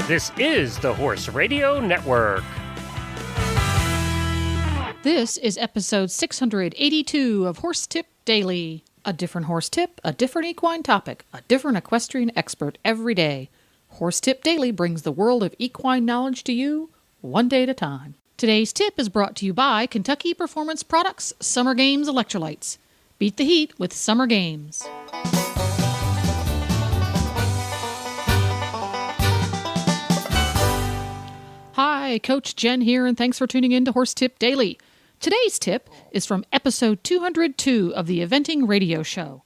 This is the Horse Radio Network. This is episode 682 of Horse Tip Daily. A different horse tip, a different equine topic, a different equestrian expert every day. Horse Tip Daily brings the world of equine knowledge to you, one day at a time. Today's tip is brought to you by Kentucky Performance Products Summer Games Electrolytes. Beat the heat with Summer Games. Hi, Coach Jen here, and thanks for tuning in to Horse Tip Daily. Today's tip is from episode 202 of the Eventing Radio Show.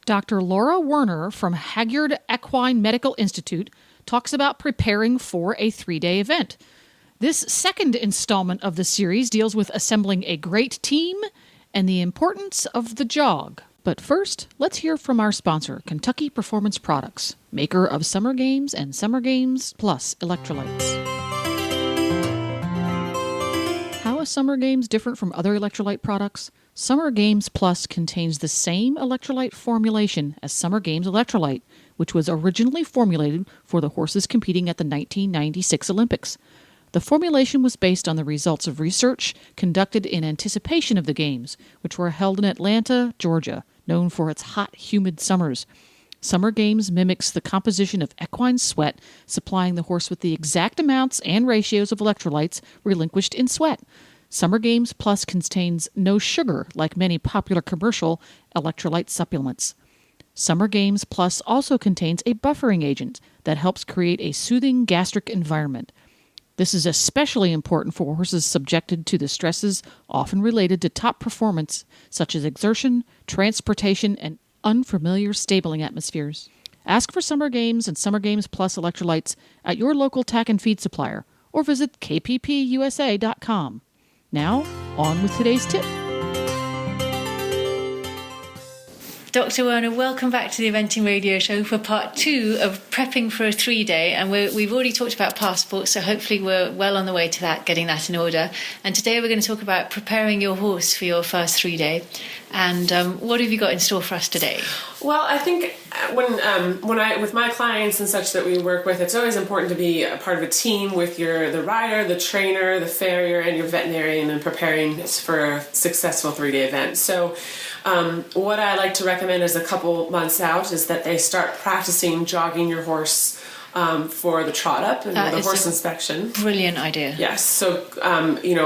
Dr. Laura Werner from Hagyard Equine Medical Institute talks about preparing for a 3-day event. This second installment of the series deals with assembling a great team and the importance of the jog. But first, let's hear from our sponsor, Kentucky Performance Products, maker of Summer Games and Summer Games Plus electrolytes. How is Summer Games different from other electrolyte products? Summer Games Plus contains the same electrolyte formulation as Summer Games Electrolyte, which was originally formulated for the horses competing at the 1996 Olympics. The formulation was based on the results of research conducted in anticipation of the Games, which were held in Atlanta, Georgia, known for its hot, humid summers. Summer Games mimics the composition of equine sweat, supplying the horse with the exact amounts and ratios of electrolytes relinquished in sweat. Summer Games Plus contains no sugar, like many popular commercial electrolyte supplements. Summer Games Plus also contains a buffering agent that helps create a soothing gastric environment. This is especially important for horses subjected to the stresses often related to top performance, such as exertion, transportation, and unfamiliar stabling atmospheres. Ask for Summer Games and Summer Games Plus electrolytes at your local tack and feed supplier or visit kppusa.com. Now, on with today's tip. Dr. Werner, welcome back to the Eventing Radio Show for part 2 of prepping for a 3-day. And we've already talked about passports, so hopefully we're well on the way to that, getting that in order. And today we're going to talk about preparing your horse for your first 3-day. And what have you got in store for us today? Well, I think with my clients and such that we work with, it's always important to be a part of a team with the rider, the trainer, the farrier, and your veterinarian in preparing for a successful 3-day event. So what I like to recommend is a couple months out is that they start practicing jogging your horse for the trot up and the horse inspection. Brilliant idea. Yes. So,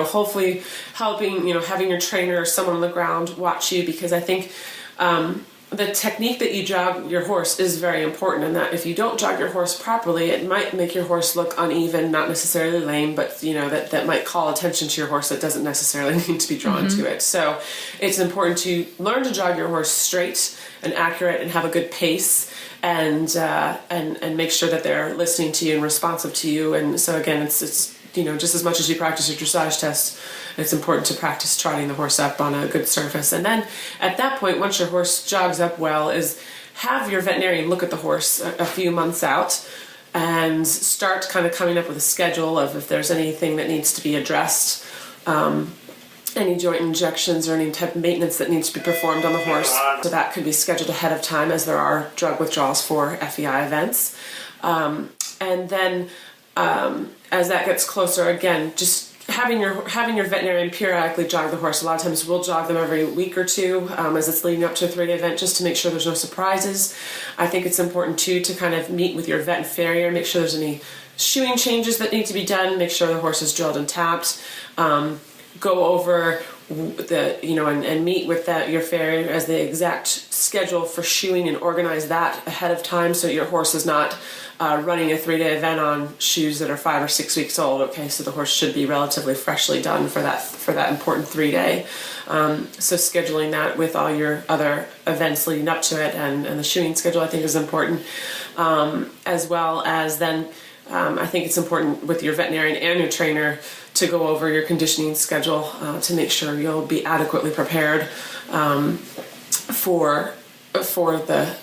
hopefully helping, having your trainer or someone on the ground watch you, because I think the technique that you jog your horse is very important, and that if you don't jog your horse properly, it might make your horse look uneven, not necessarily lame, but that might call attention to your horse that doesn't necessarily need to be drawn to it. So it's important to learn to jog your horse straight and accurate and have a good pace, and make sure that they're listening to you and responsive to you. And so again, it's just as much as you practice your dressage test, it's important to practice trotting the horse up on a good surface. And then at that point, once your horse jogs up well, is have your veterinarian look at the horse a few months out and start kind of coming up with a schedule of if there's anything that needs to be addressed, any joint injections or any type of maintenance that needs to be performed on the horse. So that could be scheduled ahead of time, as there are drug withdrawals for FEI events. And then as that gets closer, again, just having your veterinarian periodically jog the horse. A lot of times we'll jog them every week or two as it's leading up to a 3-day event, just to make sure there's no surprises. I think it's important too to kind of meet with your vet and farrier, make sure there's any shoeing changes that need to be done, make sure the horse is drilled and tapped, go over and meet with your farrier as the exact schedule for shoeing and organize that ahead of time, so your horse is not running a 3-day event on shoes that are 5 or 6 weeks old. Okay, so the horse should be relatively freshly done for that important 3-day. So scheduling that with all your other events leading up to it, and the shoeing schedule, I think, is important, as well as then I think it's important with your veterinarian and your trainer to go over your conditioning schedule to make sure you'll be adequately prepared for the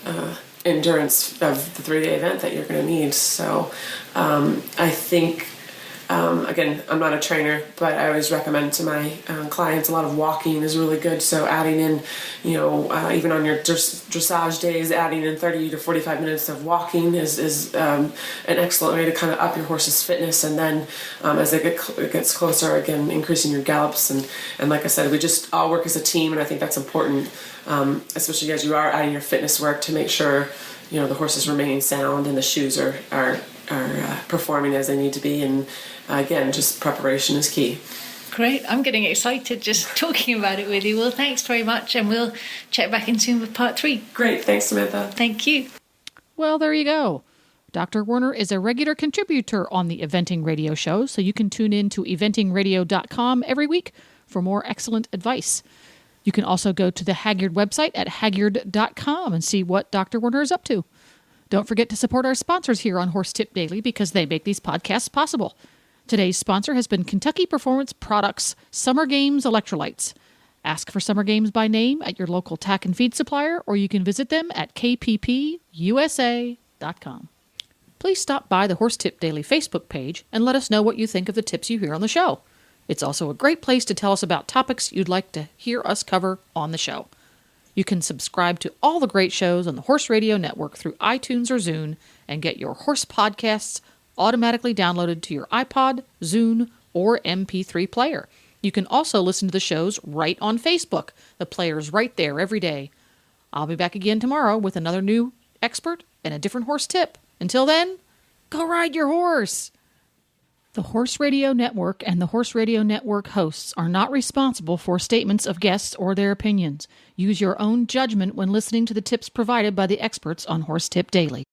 endurance of the 3-day event that you're going to need. So I think Again, I'm not a trainer, but I always recommend to my clients a lot of walking is really good. So adding in, even on your dressage days, adding in 30 to 45 minutes of walking is an excellent way to kind of up your horse's fitness. And then as it gets closer, again, increasing your gallops. And like I said, we just all work as a team, and I think that's important, especially as you are adding your fitness work to make sure, the horse is remaining sound and the shoes are performing as they need to be. And again, just preparation is key. Great. I'm getting excited just talking about it with you. Well, thanks very much, and we'll check back in soon with part 3. Great. Thanks, Samantha. Thank you. Well, there you go. Dr. Werner is a regular contributor on the Eventing Radio Show, so you can tune in to eventingradio.com every week for more excellent advice. You can also go to the Hagyard website at hagyard.com and see what Dr. Werner is up to. Don't forget to support our sponsors here on Horse Tip Daily because they make these podcasts possible. Today's sponsor has been Kentucky Performance Products Summer Games Electrolytes. Ask for Summer Games by name at your local tack and feed supplier, or you can visit them at kppusa.com. Please stop by the Horse Tip Daily Facebook page and let us know what you think of the tips you hear on the show. It's also a great place to tell us about topics you'd like to hear us cover on the show. You can subscribe to all the great shows on the Horse Radio Network through iTunes or Zune and get your horse podcasts automatically downloaded to your iPod, Zune, or MP3 player. You can also listen to the shows right on Facebook. The player's right there every day. I'll be back again tomorrow with another new expert and a different horse tip. Until then, go ride your horse! The Horse Radio Network and the Horse Radio Network hosts are not responsible for statements of guests or their opinions. Use your own judgment when listening to the tips provided by the experts on Horse Tip Daily.